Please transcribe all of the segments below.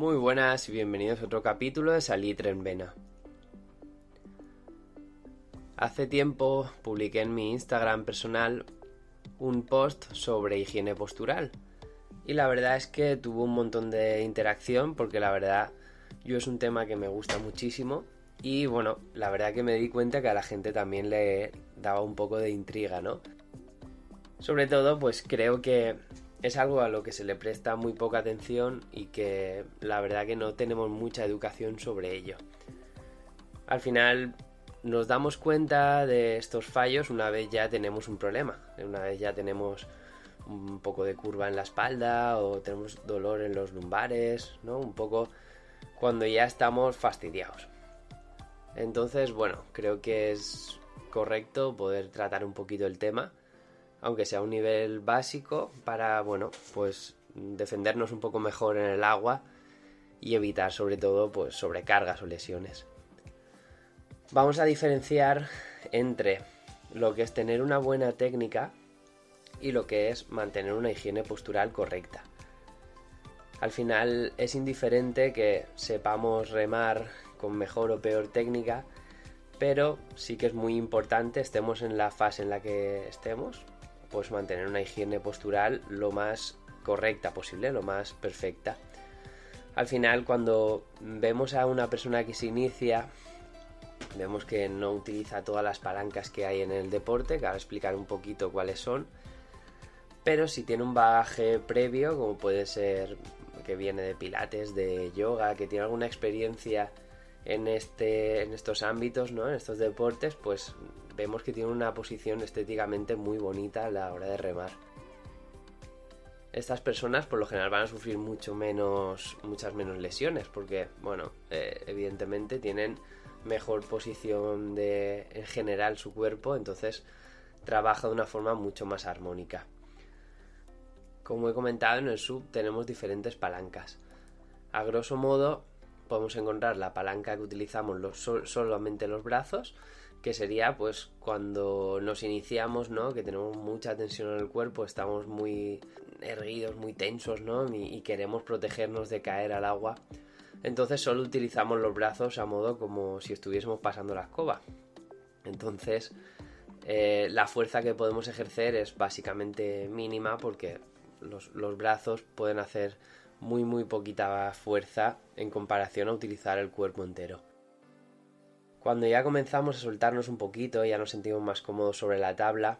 Muy buenas y bienvenidos a otro capítulo de Salitre en Vena. Hace tiempo publiqué en mi Instagram personal un post sobre higiene postural y la verdad es que tuvo un montón de interacción porque la verdad yo es un tema que me gusta muchísimo y bueno, la verdad que me di cuenta que a la gente también le daba un poco de intriga, ¿no? Sobre todo pues creo que es algo a lo que se le presta muy poca atención y que la verdad que no tenemos mucha educación sobre ello. Al final nos damos cuenta de estos fallos una vez ya tenemos un problema, una vez ya tenemos un poco de curva en la espalda o tenemos dolor en los lumbares, ¿no? Un poco cuando ya estamos fastidiados. Entonces, bueno, creo que es correcto poder tratar un poquito el tema, aunque sea a un nivel básico, para, bueno, pues defendernos un poco mejor en el agua y evitar sobre todo pues sobrecargas o lesiones. Vamos a diferenciar entre lo que es tener una buena técnica y lo que es mantener una higiene postural correcta. Al final es indiferente que sepamos remar con mejor o peor técnica, pero sí que es muy importante, estemos en la fase en la que estemos, pues mantener una higiene postural lo más correcta posible, lo más perfecta. Al final, cuando vemos a una persona que se inicia, vemos que no utiliza todas las palancas que hay en el deporte, que ahora explicar un poquito cuáles son, pero si tiene un bagaje previo, como puede ser que viene de pilates, de yoga, que tiene alguna experiencia en estos ámbitos, ¿no? En estos deportes, pues vemos que tiene una posición estéticamente muy bonita a la hora de remar. Estas personas por lo general van a sufrir muchas menos lesiones porque, bueno, evidentemente tienen mejor posición en general su cuerpo, entonces trabaja de una forma mucho más armónica. Como he comentado, en el sub tenemos diferentes palancas. A grosso modo podemos encontrar la palanca que utilizamos solamente los brazos, que sería pues cuando nos iniciamos, ¿no? Que tenemos mucha tensión en el cuerpo, estamos muy erguidos, muy tensos, ¿no? Y queremos protegernos de caer al agua. Entonces solo utilizamos los brazos a modo como si estuviésemos pasando la escoba. Entonces la fuerza que podemos ejercer es básicamente mínima porque los brazos pueden hacer muy poquita fuerza en comparación a utilizar el cuerpo entero. Cuando ya comenzamos a soltarnos un poquito, ya nos sentimos más cómodos sobre la tabla,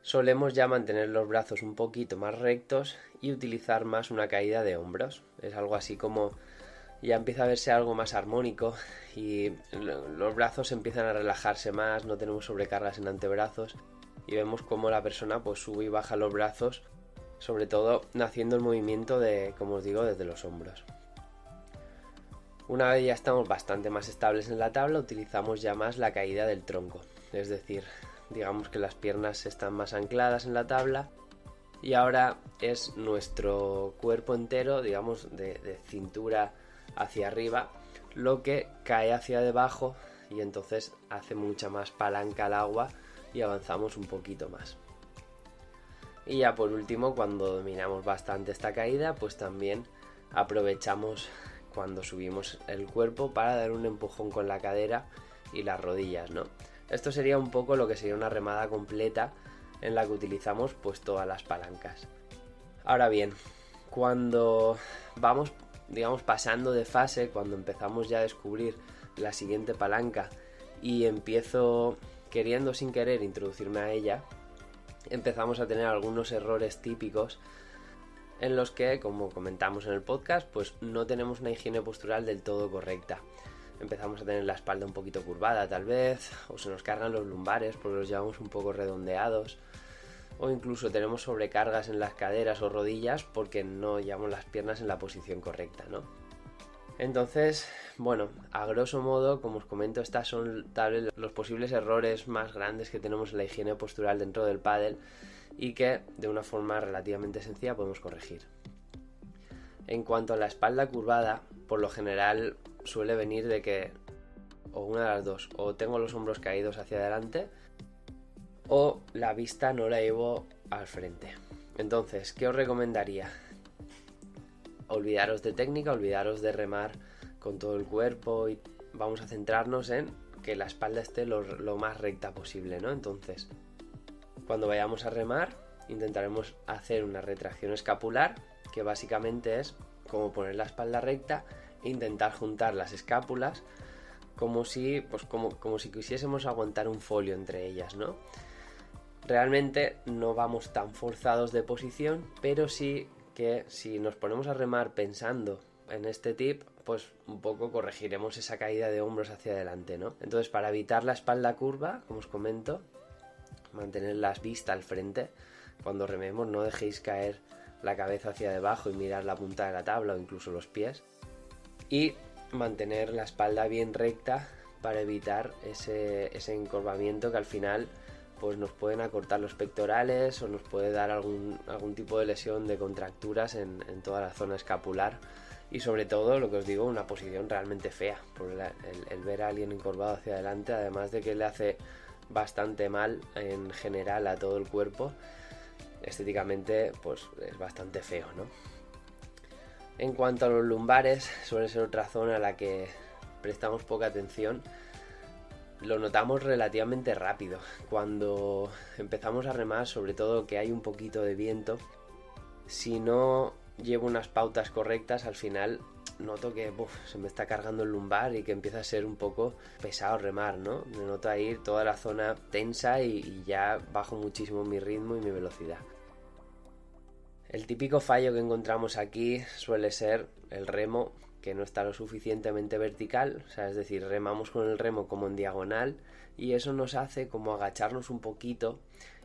solemos ya mantener los brazos un poquito más rectos y utilizar más una caída de hombros. Es algo así como ya empieza a verse algo más armónico y los brazos empiezan a relajarse más, no tenemos sobrecargas en antebrazos y vemos cómo la persona pues sube y baja los brazos, sobre todo haciendo el movimiento de, como os digo, desde los hombros. Una vez ya estamos bastante más estables en la tabla, utilizamos ya más la caída del tronco, es decir, digamos que las piernas están más ancladas en la tabla y ahora es nuestro cuerpo entero, digamos, de cintura hacia arriba, lo que cae hacia debajo y entonces hace mucha más palanca al agua y avanzamos un poquito más. Y ya por último, cuando dominamos bastante esta caída, pues también aprovechamos cuando subimos el cuerpo para dar un empujón con la cadera y las rodillas, ¿no? Esto sería un poco lo que sería una remada completa en la que utilizamos pues todas las palancas. Ahora bien, cuando vamos, digamos, pasando de fase, cuando empezamos ya a descubrir la siguiente palanca y empiezo queriendo sin querer introducirme a ella, empezamos a tener algunos errores típicos en los que, como comentamos en el podcast, pues no tenemos una higiene postural del todo correcta. Empezamos a tener la espalda un poquito curvada tal vez, o se nos cargan los lumbares porque los llevamos un poco redondeados, o incluso tenemos sobrecargas en las caderas o rodillas porque no llevamos las piernas en la posición correcta, ¿no? Entonces, bueno, a grosso modo, como os comento, estas son tal vez los posibles errores más grandes que tenemos en la higiene postural dentro del pádel y que de una forma relativamente sencilla podemos corregir. En cuanto a la espalda curvada, por lo general suele venir de que, o una de las dos, o tengo los hombros caídos hacia adelante o la vista no la llevo al frente. Entonces, ¿qué os recomendaría? olvidaros de técnica, olvidaros de remar con todo el cuerpo y vamos a centrarnos en que la espalda esté lo más recta posible, ¿no? Entonces, cuando vayamos a remar, intentaremos hacer una retracción escapular, que básicamente es como poner la espalda recta e intentar juntar las escápulas como si quisiésemos aguantar un folio entre ellas, ¿no? Realmente no vamos tan forzados de posición, pero sí que si nos ponemos a remar pensando en este tip, pues un poco corregiremos esa caída de hombros hacia adelante, ¿no? Entonces, para evitar la espalda curva, como os comento, mantener la vista al frente. Cuando rememos, no dejéis caer la cabeza hacia debajo y mirar la punta de la tabla o incluso los pies. Y mantener la espalda bien recta para evitar ese encorvamiento que al final pues nos pueden acortar los pectorales o nos puede dar algún tipo de lesión de contracturas en toda la zona escapular. Y sobre todo, lo que os digo, una posición realmente fea, por el ver a alguien encorvado hacia adelante, además de que le hace bastante mal en general a todo el cuerpo, estéticamente pues es bastante feo, ¿no? En cuanto a los lumbares, suele ser otra zona a la que prestamos poca atención. Lo notamos relativamente rápido. Cuando empezamos a remar, sobre todo que hay un poquito de viento, si no llevo unas pautas correctas, al final noto que se me está cargando el lumbar y que empieza a ser un poco pesado remar, ¿no? Me noto ahí toda la zona tensa y ya bajo muchísimo mi ritmo y mi velocidad. El típico fallo que encontramos aquí suele ser el remo que no está lo suficientemente vertical, o sea, es decir, remamos con el remo como en diagonal y eso nos hace como agacharnos un poquito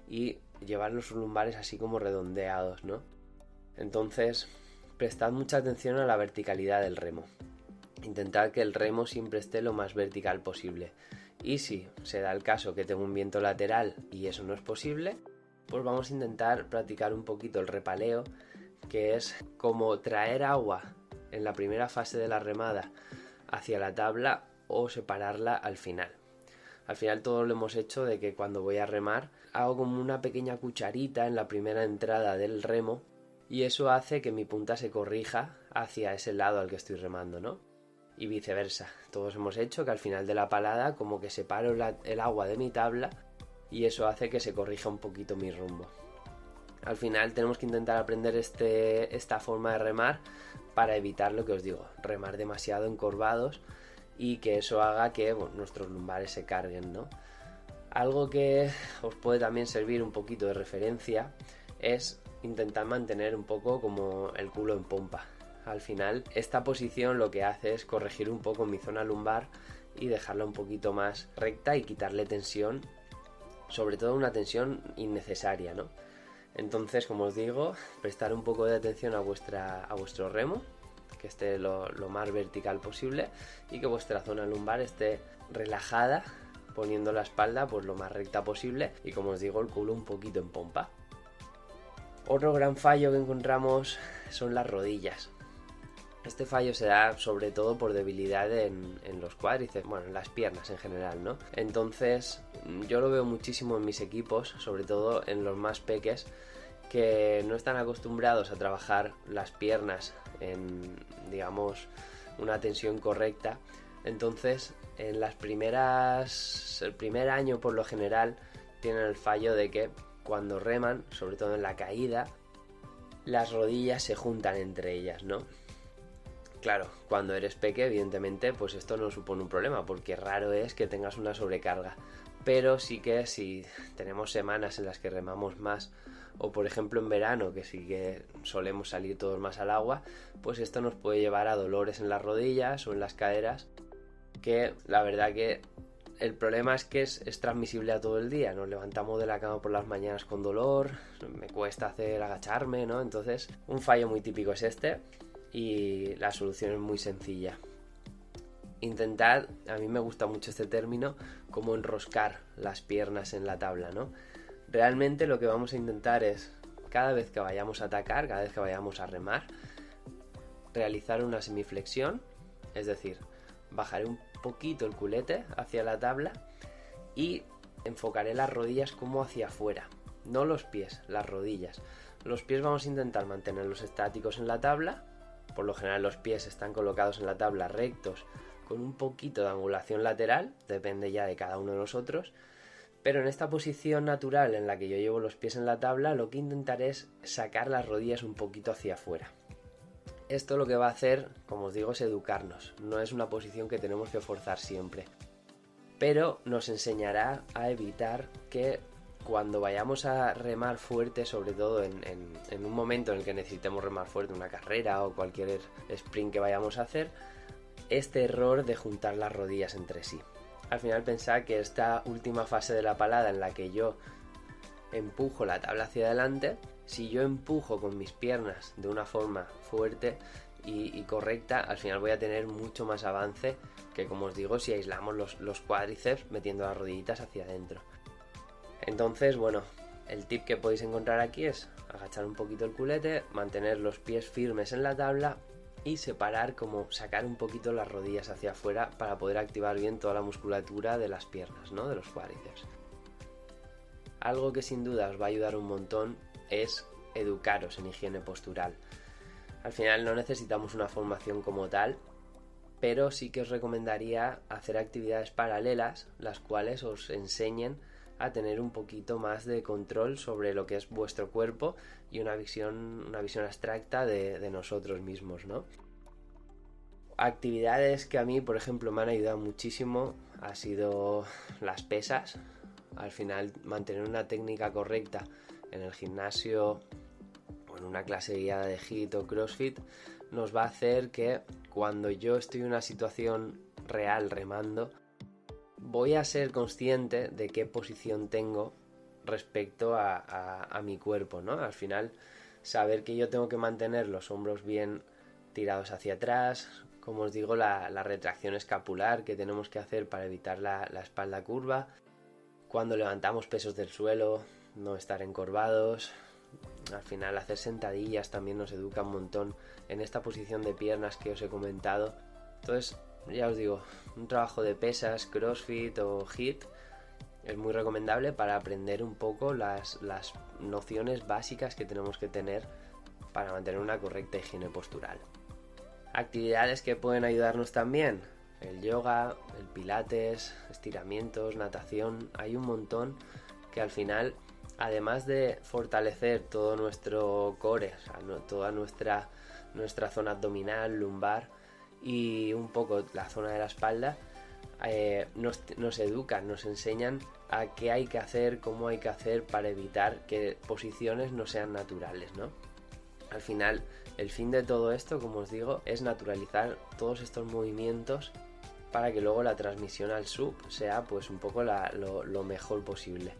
y llevar los lumbares así como redondeados, ¿no? Entonces, prestad mucha atención a la verticalidad del remo. Intentad que el remo siempre esté lo más vertical posible. Y si se da el caso que tengo un viento lateral y eso no es posible, pues vamos a intentar practicar un poquito el repaleo, que es como traer agua en la primera fase de la remada hacia la tabla o separarla al final. Al final todo lo hemos hecho de que cuando voy a remar hago como una pequeña cucharita en la primera entrada del remo y eso hace que mi punta se corrija hacia ese lado al que estoy remando, ¿no? Y viceversa. Todos hemos hecho que al final de la palada como que separo el agua de mi tabla y eso hace que se corrija un poquito mi rumbo. Al final tenemos que intentar aprender esta forma de remar para evitar lo que os digo, remar demasiado encorvados y que eso haga que nuestros lumbares se carguen, ¿no? Algo que os puede también servir un poquito de referencia es intentar mantener un poco como el culo en pompa. Al final esta posición lo que hace es corregir un poco mi zona lumbar y dejarla un poquito más recta y quitarle tensión, sobre todo una tensión innecesaria, ¿no? Entonces, como os digo, prestar un poco de atención a vuestro remo, que esté lo más vertical posible y que vuestra zona lumbar esté relajada, poniendo la espalda pues lo más recta posible y, como os digo, el culo un poquito en pompa. Otro gran fallo que encontramos son las rodillas. Este fallo se da sobre todo por debilidad en los cuádriceps, bueno, en las piernas en general, ¿no? Entonces, yo lo veo muchísimo en mis equipos, sobre todo en los más peques, que no están acostumbrados a trabajar las piernas en, digamos, una tensión correcta. Entonces, en el primer año por lo general, tienen el fallo de que cuando reman, sobre todo en la caída, las rodillas se juntan entre ellas, ¿no? Claro, cuando eres peque, evidentemente, pues esto no supone un problema, porque raro es que tengas una sobrecarga. Pero sí que si tenemos semanas en las que remamos más, o por ejemplo en verano, que sí que solemos salir todos más al agua, pues esto nos puede llevar a dolores en las rodillas o en las caderas, que la verdad que el problema es que es transmisible a todo el día. Nos levantamos de la cama por las mañanas con dolor, me cuesta agacharme, ¿no? Entonces, un fallo muy típico es este. Y la solución es muy sencilla. Intentad, a mí me gusta mucho este término, como enroscar las piernas en la tabla, ¿no? Realmente lo que vamos a intentar es, cada vez que vayamos a atacar, cada vez que vayamos a remar, realizar una semiflexión, es decir, bajaré un poquito el culete hacia la tabla y enfocaré las rodillas como hacia afuera, no los pies, las rodillas. Los pies vamos a intentar mantenerlos estáticos en la tabla por lo general los pies están colocados en la tabla rectos con un poquito de angulación lateral, depende ya de cada uno de nosotros, pero en esta posición natural en la que yo llevo los pies en la tabla, lo que intentaré es sacar las rodillas un poquito hacia afuera. Esto lo que va a hacer, como os digo, es educarnos, no es una posición que tenemos que forzar siempre, pero nos enseñará a evitar que cuando vayamos a remar fuerte, sobre todo en un momento en el que necesitemos remar fuerte, una carrera o cualquier sprint que vayamos a hacer, este error de juntar las rodillas entre sí. Al final pensad que esta última fase de la palada en la que yo empujo la tabla hacia adelante, si yo empujo con mis piernas de una forma fuerte y correcta, al final voy a tener mucho más avance que, como os digo, si aislamos los cuádriceps metiendo las rodillitas hacia adentro. Entonces, bueno, el tip que podéis encontrar aquí es agachar un poquito el culete, mantener los pies firmes en la tabla y separar, como sacar un poquito las rodillas hacia afuera para poder activar bien toda la musculatura de las piernas, ¿no? De los cuádriceps. Algo que sin duda os va a ayudar un montón es educaros en higiene postural. Al final no necesitamos una formación como tal, pero sí que os recomendaría hacer actividades paralelas, las cuales os enseñen a tener un poquito más de control sobre lo que es vuestro cuerpo y una visión abstracta de nosotros mismos, ¿no? Actividades que a mí, por ejemplo, me han ayudado muchísimo ha sido las pesas. Al final, mantener una técnica correcta en el gimnasio o en una clase guiada de HIIT o CrossFit nos va a hacer que cuando yo estoy en una situación real remando, voy a ser consciente de qué posición tengo respecto a mi cuerpo, ¿no? Al final, saber que yo tengo que mantener los hombros bien tirados hacia atrás, como os digo, la retracción escapular que tenemos que hacer para evitar la espalda curva. Cuando levantamos pesos del suelo, no estar encorvados. Al final, hacer sentadillas también nos educa un montón en esta posición de piernas que os he comentado. Entonces, ya os digo, un trabajo de pesas, CrossFit o HIIT es muy recomendable para aprender un poco las nociones básicas que tenemos que tener para mantener una correcta higiene postural. Actividades que pueden ayudarnos también: el yoga, el pilates, estiramientos, natación. Hay un montón que al final, además de fortalecer todo nuestro core, o sea, toda nuestra zona abdominal, lumbar y un poco la zona de la espalda, nos educan, nos enseñan a qué hay que hacer, cómo hay que hacer para evitar que posiciones no sean naturales, ¿no? Al final, el fin de todo esto, como os digo, es naturalizar todos estos movimientos para que luego la transmisión al sub sea pues un poco lo mejor posible.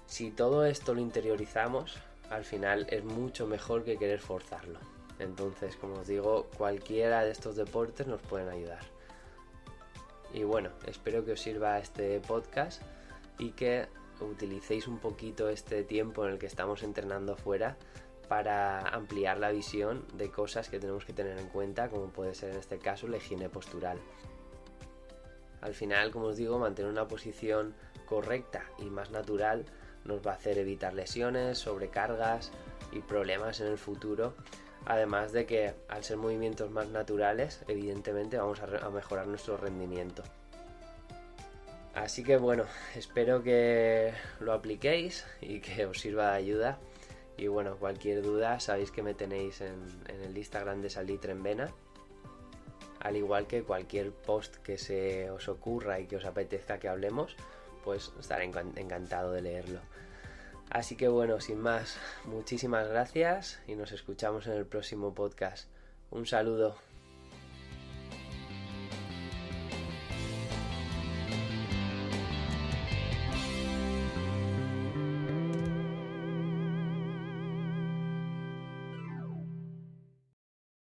Si todo esto lo interiorizamos, al final es mucho mejor que querer forzarlo. Entonces, como os digo, cualquiera de estos deportes nos pueden ayudar. Y bueno, espero que os sirva este podcast y que utilicéis un poquito este tiempo en el que estamos entrenando fuera para ampliar la visión de cosas que tenemos que tener en cuenta, como puede ser en este caso la higiene postural. Al final, como os digo, mantener una posición correcta y más natural nos va a hacer evitar lesiones, sobrecargas y problemas en el futuro. Además de que al ser movimientos más naturales, evidentemente vamos a mejorar nuestro rendimiento. Así que bueno, espero que lo apliquéis y que os sirva de ayuda. Y bueno, cualquier duda sabéis que me tenéis en el Instagram de Salitre en Vena. Al igual que cualquier post que se os ocurra y que os apetezca que hablemos, pues estaré encantado de leerlo. Así que bueno, sin más, muchísimas gracias y nos escuchamos en el próximo podcast. Un saludo.